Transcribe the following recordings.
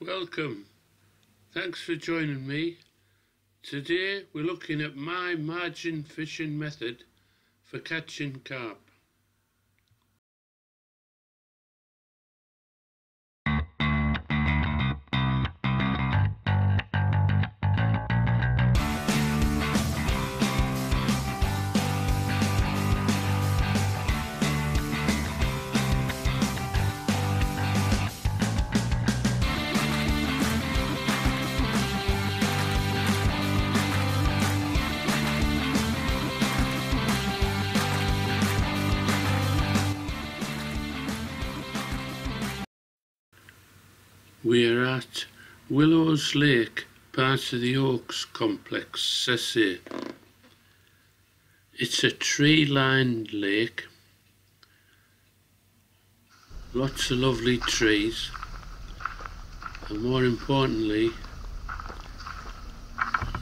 Welcome. Thanks for joining me. Today we're looking at my margin fishing method for catching carp. We are at Willows Lake, part of the Oaks complex, Sesse. It's a tree-lined lake, lots of lovely trees, and more importantly,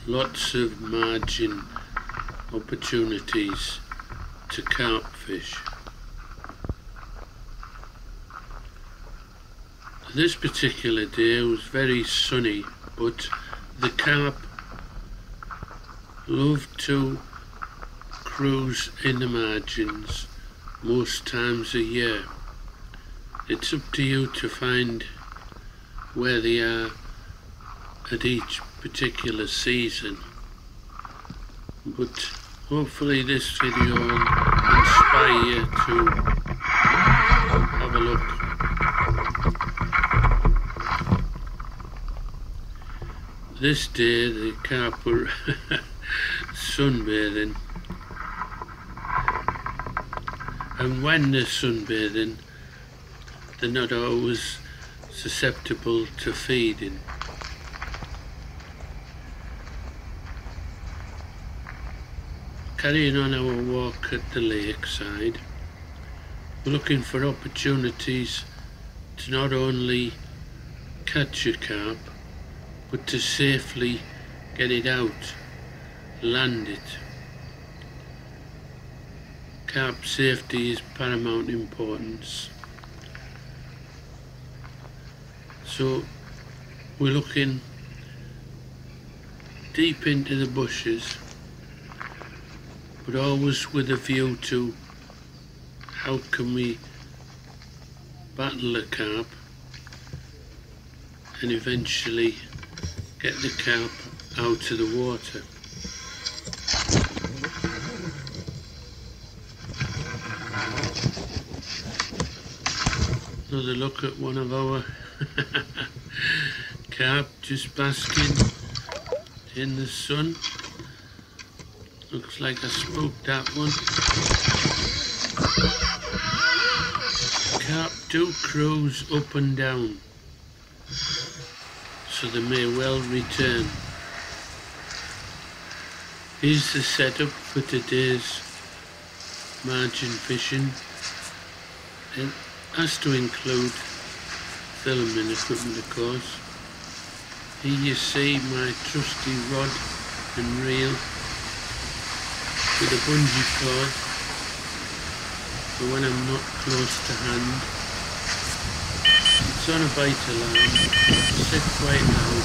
lots of margin opportunities to carp fish. This particular day was very sunny, but the carp love to cruise in the margins most times a year. It's up to you to find where they are at each particular season, but hopefully this video will inspire you to have a look. This day the carp were sunbathing, and when they're sunbathing they're not always susceptible to feeding. Carrying on our walk at the lakeside, we're looking for opportunities to not only catch a carp, but to safely get it out, land it. Carp safety is paramount importance. So we're looking deep into the bushes, but always with a view to how can we battle the carp and eventually get the carp out of the water. Another look at one of our carp just basking in the sun. Looks like I spooked that one. Carp do cruise up and down, so they may well return. Here's the setup for today's margin fishing. It has to include filming equipment, of course. Here you see my trusty rod and reel with a bungee cord for when I'm not close to hand. It's on a bite alarm, set quite loud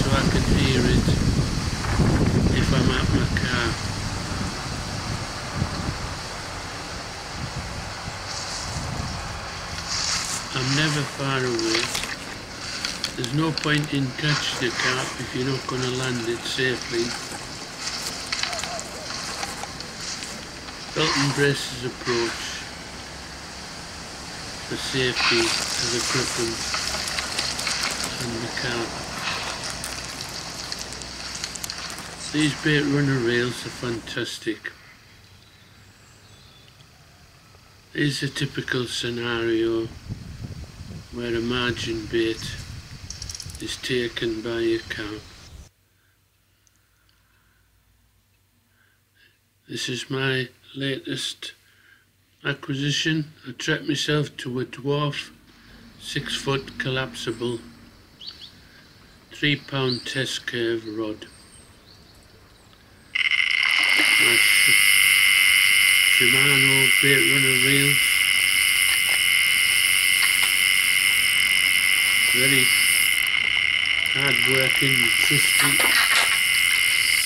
so I can hear it if I'm at my car. I'm never far away. There's no point in catching a carp if you're not going to land it safely. Belt and braces approach for safety of the griffin and the carp. These bait runner reels are fantastic. Here's a typical scenario where a margin bait is taken by a carp. This is my latest acquisition. I treat myself to a dwarf 6-foot collapsible 3-pound test curve rod. My Shimano bait runner reels. Very hard working, trusty,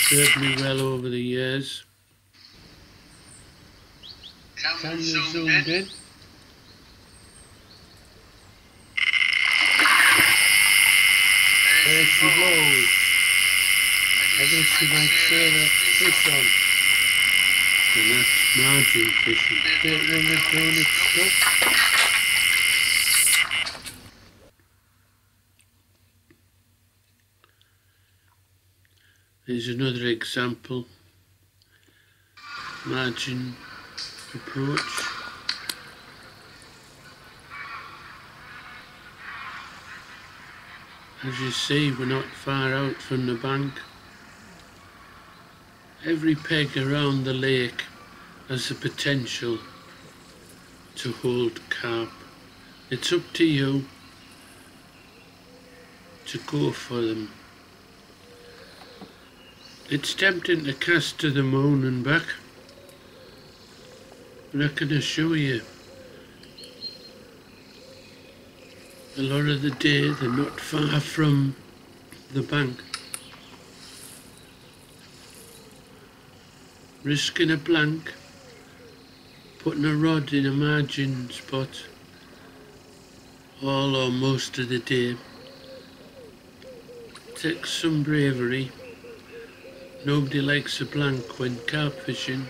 served me well over the years. Camera zoomed in. There she goes. I guess she might say that fish on. And that's margin fishing. Bit when we're doing it stuff. Here's another example. Margin approach. As you see, we're not far out from the bank. Every peg around the lake has the potential to hold carp. It's up to you to go for them. It's tempting to cast to the moon and back, but I can assure you, a lot of the day they're not far from the bank. Risking a blank, putting a rod in a margin spot all or most of the day takes some bravery. Nobody likes a blank when carp fishing,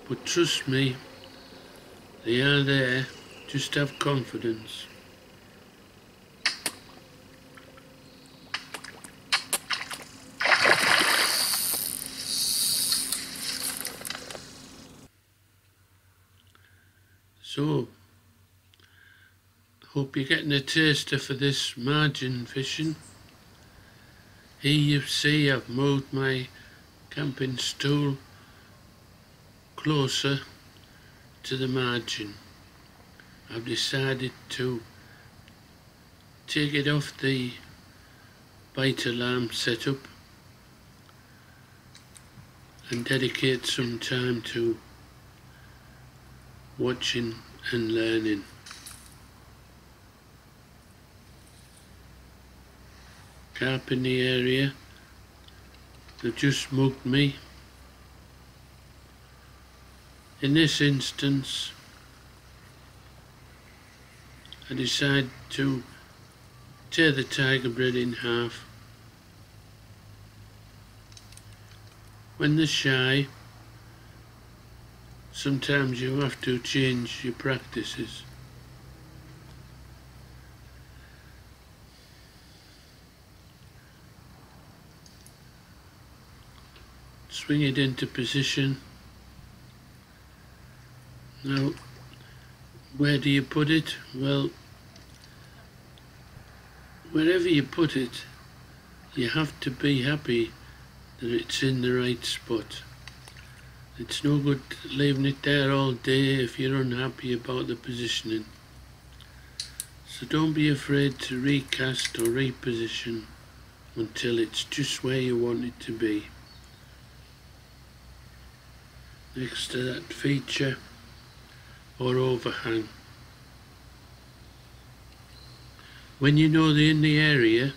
but trust me, they are there. Just have confidence. So, hope you're getting a taster for this margin fishing. Here you see I've moved my camping stool closer to the margin. I've decided to take it off the bite alarm setup and dedicate some time to watching and learning. Carp in the area, they've just mugged me. In this instance, I decide to tear the tiger bread in half. When they're shy, sometimes you have to change your practices. Swing it into position. Now, where do you put it? Well, wherever you put it, you have to be happy that it's in the right spot. It's no good leaving it there all day if you're unhappy about the positioning. So don't be afraid to recast or reposition until it's just where you want it to be. Next to that feature or overhang. When you know they're in the area,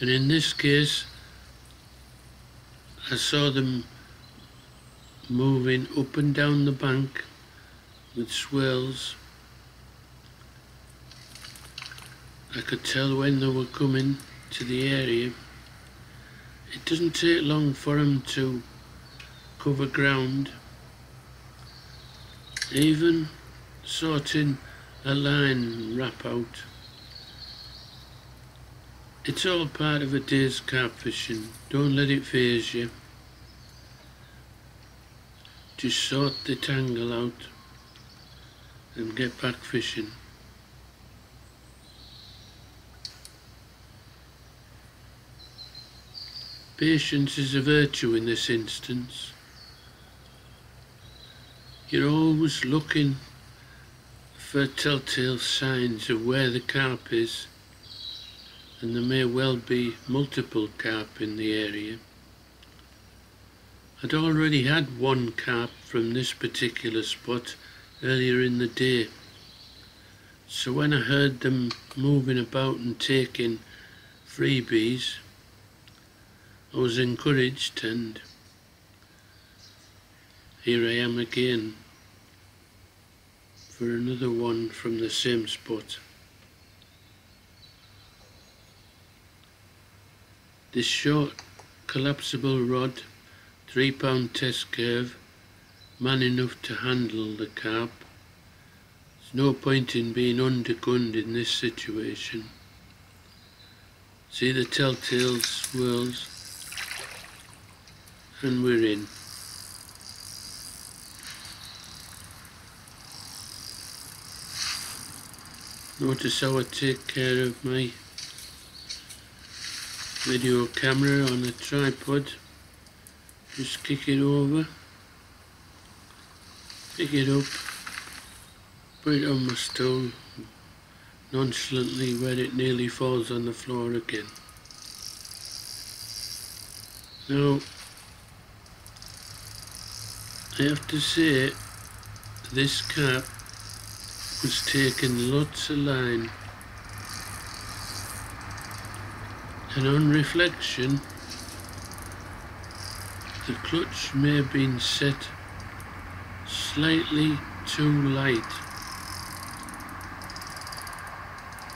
and in this case I saw them moving up and down the bank with swirls, I could tell when they were coming to the area. It doesn't take long for them to cover ground. Even sorting a line wrap out. It's all part of a day's carp fishing. Don't let it faze you. Just sort the tangle out and get back fishing. Patience is a virtue in this instance. You're always looking for telltale signs of where the carp is, and there may well be multiple carp in the area. I'd already had one carp from this particular spot earlier in the day, So when I heard them moving about and taking freebies, I was encouraged, and here I am again for another one from the same spot. This short collapsible rod, 3-pound test curve, man enough to handle the carp. There's no point in being undergunned in this situation. See the telltale swirls, and we're in. Notice how I take care of my video camera on a tripod. Just kick it over, pick it up, put it on my stool nonchalantly where it nearly falls on the floor again. Now, I have to say, this carp was taking lots of line, and on reflection, the clutch may have been set slightly too light,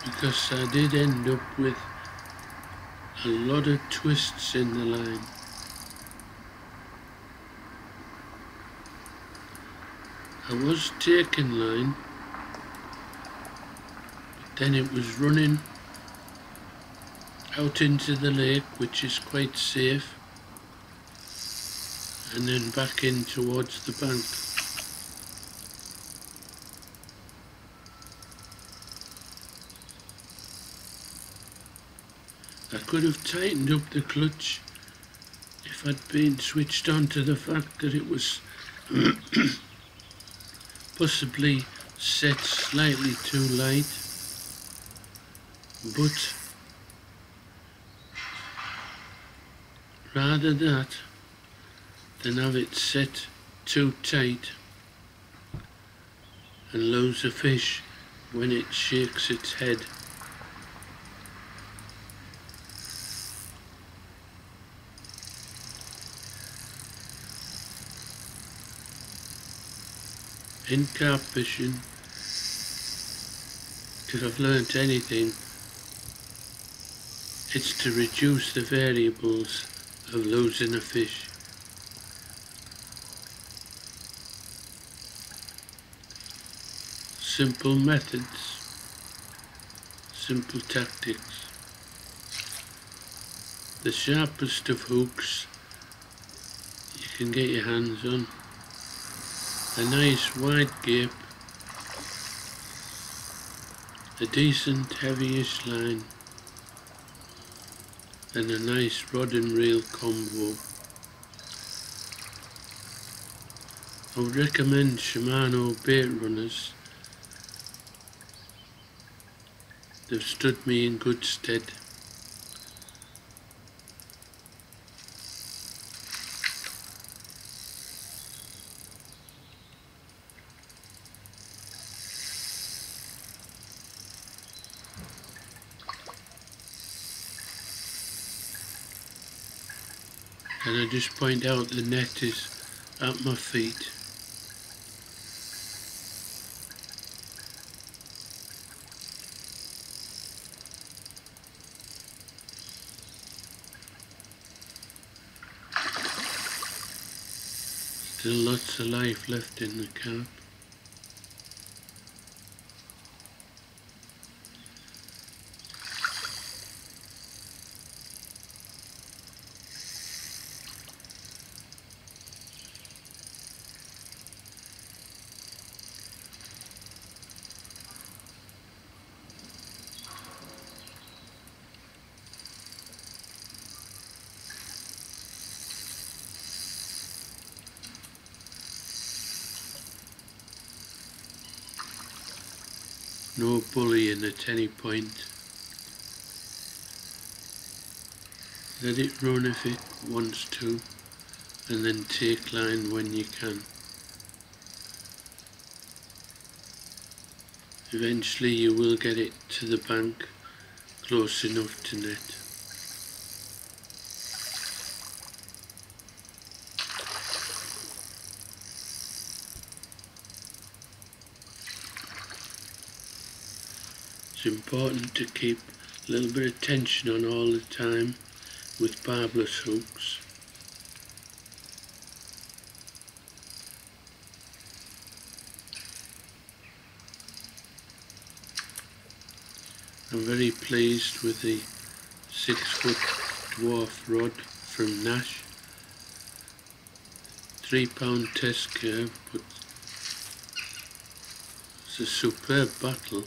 because I did end up with a lot of twists in the line. I was taking line, but then it was running out into the lake, which is quite safe, and then back in towards the bank. I could have tightened up the clutch if I'd been switched on to the fact that it was possibly set slightly too light, but rather that than have it set too tight and lose a fish when it shakes its head. In carp fishing, if I've learnt anything, it's to reduce the variables of losing a fish. Simple methods, simple tactics. The sharpest of hooks you can get your hands on. A nice wide gape, a decent heavyish line, and a nice rod and reel combo. I would recommend Shimano bait runners. They've stood me in good stead. And I just point out the net is at my feet. Still lots of life left in the carp. No bullying at any point. Let it run if it wants to, and then take line when you can. Eventually you will get it to the bank close enough to net. It's important to keep a little bit of tension on all the time with barbless hooks. I'm very pleased with the 6-foot dwarf rod from Nash. £3 test curve, but it's a superb battle.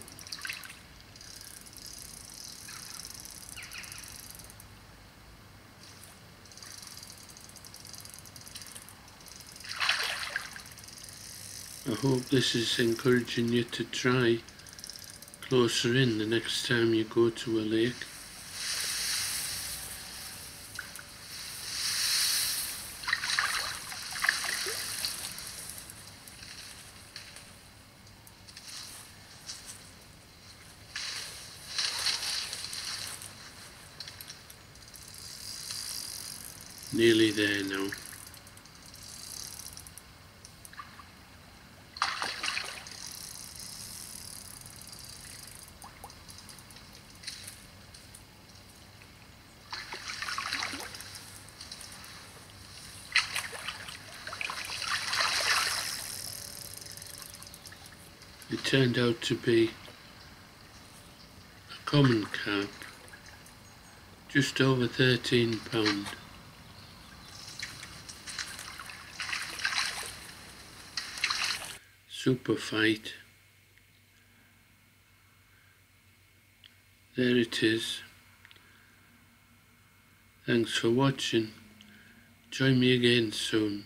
I hope this is encouraging you to try closer in the next time you go to a lake. Nearly there now. It turned out to be a common carp, just over £13. Super fight. There it is. Thanks for watching. Join me again soon.